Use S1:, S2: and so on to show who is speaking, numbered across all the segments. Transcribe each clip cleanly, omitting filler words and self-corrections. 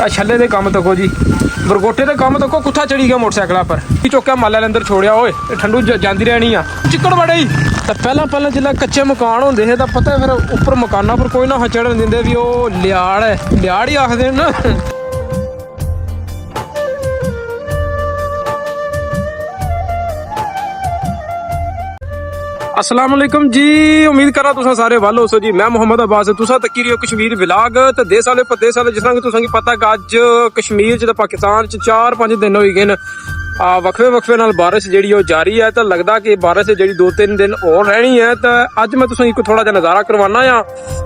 S1: छले दे काम तको जी बरगोटे दे काम तको कुत्था चढ़ी गया मोटरसाइकिल पर चौका माला अंदर छोड़िया होए ठंडू जाती रहनी आ चिक्कड़ बड़े ही तो पहला जिला कच्चे मकान होंगे हे पता फिर उपर मकाना पर कोई ना चढ़न देंगे भी वो लियाड़ है लियाड़ ही आखदे ना। अस्सलाम वालेकुम जी, उम्मीद करा तुसा सारे वाल हो सो जी। मैं मोहम्मद अब्बास तुसा तकी रही हो कश्मीर व्लॉग ते देश वाले परदेश वाले जिस तरह तुसा की पता कि अज कश्मीर च पाकिस्तान च 4-5 दिन हो गए वक्फे नाल बारिश जी जारी है तो लगता कि बारिश जी 2-3 दिन और रहनी है। तो अज मैं तुसा को थोड़ा जा नज़ारा करवाना आ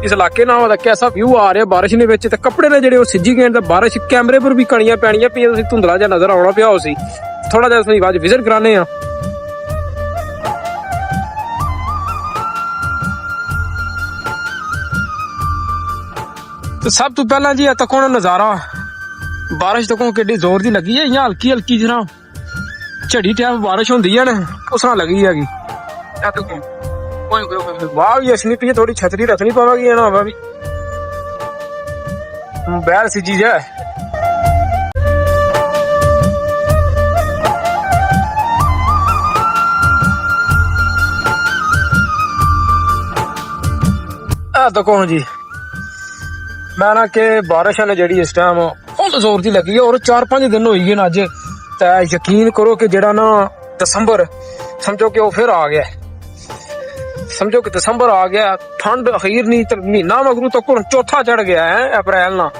S1: इस इलाके ना कैसा व्यू आ रहा बारिश ने कपड़े ने जो सिजी गए तो बारिश कैमरे पर भी कणियां पैनियां पी धुंधला जा नजर आना पिया उसी थोड़ा जा अज विजिट कराने। तो सब तो पहला जी तको नजारा बारिश तको कि जोर की लगी है, हल्की हल्की जना झड़ी टाइप बारिश होंगी है ना उस तरह लगी हैगी। वाह भी असनी पी थोड़ी छतरी रखनी पवेगी ना भी बैर सी चीज है। तको जी मैं ना कि बारिश ने जी इस टाइम फुल जोर की लगी है और 4-5 दिन हो गए ना अज। तो यकीन करो कि जरा ना दिसंबर समझो कि वो फिर आ गया, समझो कि दिसंबर आ गया, ठंड अखीर नहीं तो महीना मगरू तो चौथा चढ़ गया है अप्रैल ना।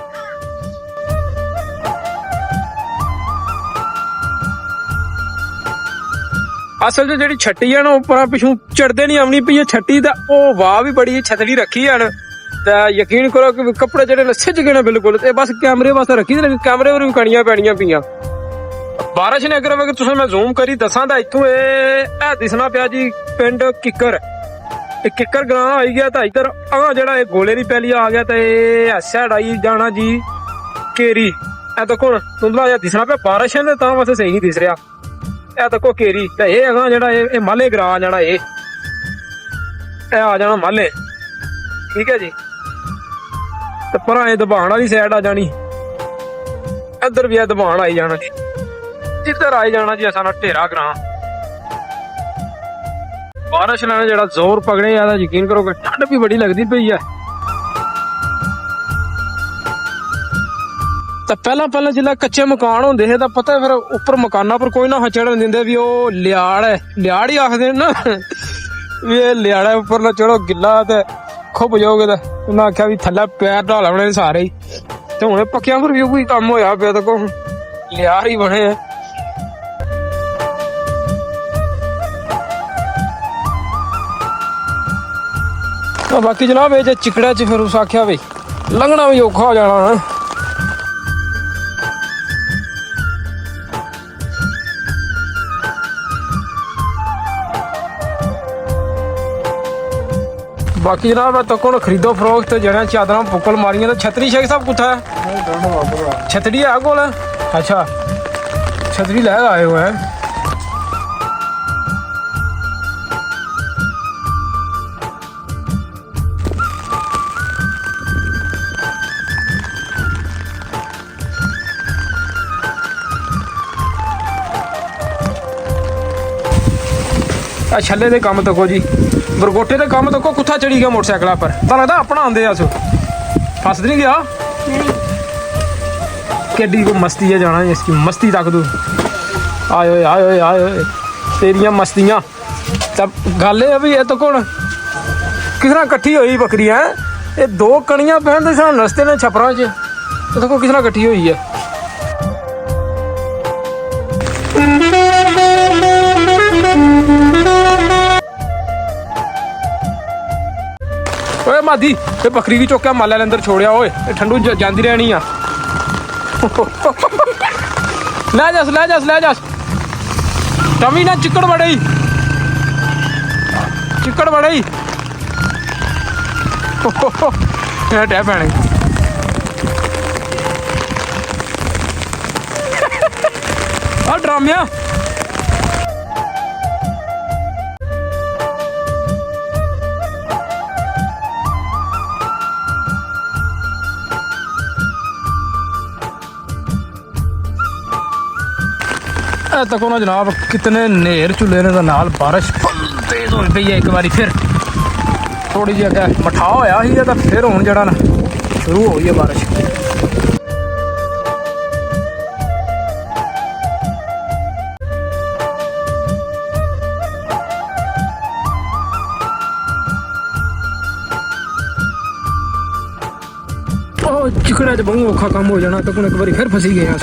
S1: असल जी छट्टी है ना उपर पिछू चढ़ते नहीं आनी पी छट्टी तो वाह भी बड़ी छतरी रखी है। यकीन करो कि कपड़े जेडे सिज गए बिल्कुल बस कैमरे वास्ते रखी कैमरे पर भी कणियां पैनियां पियां बारिश ने। अगर तुसें मैं जूम करी दसा तो इत्थों दिसना पिया जी पिंड किक्कर किक्कर ग्रां आई गया। तो इधर जरा गोले की पैली आ गया तो सैड आई जाना जी केरी तको धुंधला जहा दिसना पिया बारिश है तो वास्ते सही नहीं दिस रहा। तको केरी तो यह जरा माले ग्रां आ जाना आ जाना माले ठीक है जी। तो पर दबाण वाली साइड आ जानी इधर भी दबाण आई जाना जी इधर आई जाना जी असा ढेरा ग्रां। बारिश ने जरा जोर पकड़े यकीन करो कि ठंड भी बड़ी लगती पई है। तो पहला जिला कच्चे मकान होंगे हे तो पता फिर उपर मकाना पर कोई ना चढ़न देंगे भी वो लियाड़ है लियाड़ ही आखदे ना भी लियाड़ा उपर ना चढ़ो गिला तो खुब जाओगे तो उन्हें आख्या भी थल्ले पैर ढाल बने सारे ही तो हूं पक्किया पर भी कोई कम होया पे तो लियार ही बने है। तो बाकी जनाब ये चिकड़ा च फिर उस आख्या भाई लंघना भी औखा हो जाना है। बाकी जनाब तक खरीदो फरोख्त जरा चादर पुक्कल मारिया तो छतरी शेख साहब कुत्था है छतरी है कोल अच्छा छतरी लै आए हुए हैं। छले दे काम तको जी बरगोटे दे काम तको कुत्था चढ़ी गया मोटरसाइकिल पर तो लगता अपना आंदे अस फस नहीं गया केडी को मस्ती है जाना इसकी मस्ती तक तू आए आए आए तेरिया मस्तियां। तब गल है भी ये तो कौन किस तरह कट्ठी हुई बकरी है ये 2 कणियां पहन तो रस्ते ने छपरा च देखो किस तरह कट्ठी हुई है। ओए मादी ते बकरी की चौका माला अंदर छोड़िया होए ठंडू जाती रहनी आ ले जास टमी ना चिक्कड़ बड़े ही टह पैने ड्रामिया ਤੱਕੋ ਨਾ ਜਨਾਬ ਕਿਤਨੇ ਨੇਰ ਝੁੱਲੇ ਨੇ ਦਾ ਨਾਲ ਬਾਰਿਸ਼ ਤੇਜ਼ ਹੋਈ ਪਈ ਹੈ। ਇੱਕ ਵਾਰੀ ਫਿਰ ਥੋੜੀ ਜਿਹੀ ਅੱਗੇ ਮਠਾ ਹੋਇਆ ਸੀ ਤਾਂ ਫਿਰ ਹੁਣ ਜਿਹੜਾ ਨਾ ਸ਼ੁਰੂ ਹੋਈ ਹੈ ਬਾਰਿਸ਼। ਉਹ ਚਿਕੜਾ ਚ ਬਹੁਤ ਔਖਾ ਕੰਮ ਹੋ ਜਾਣਾ ਤਾਂ ਇੱਕ ਵਾਰੀ ਫਿਰ ਫਸੀ ਗਏ ਆ।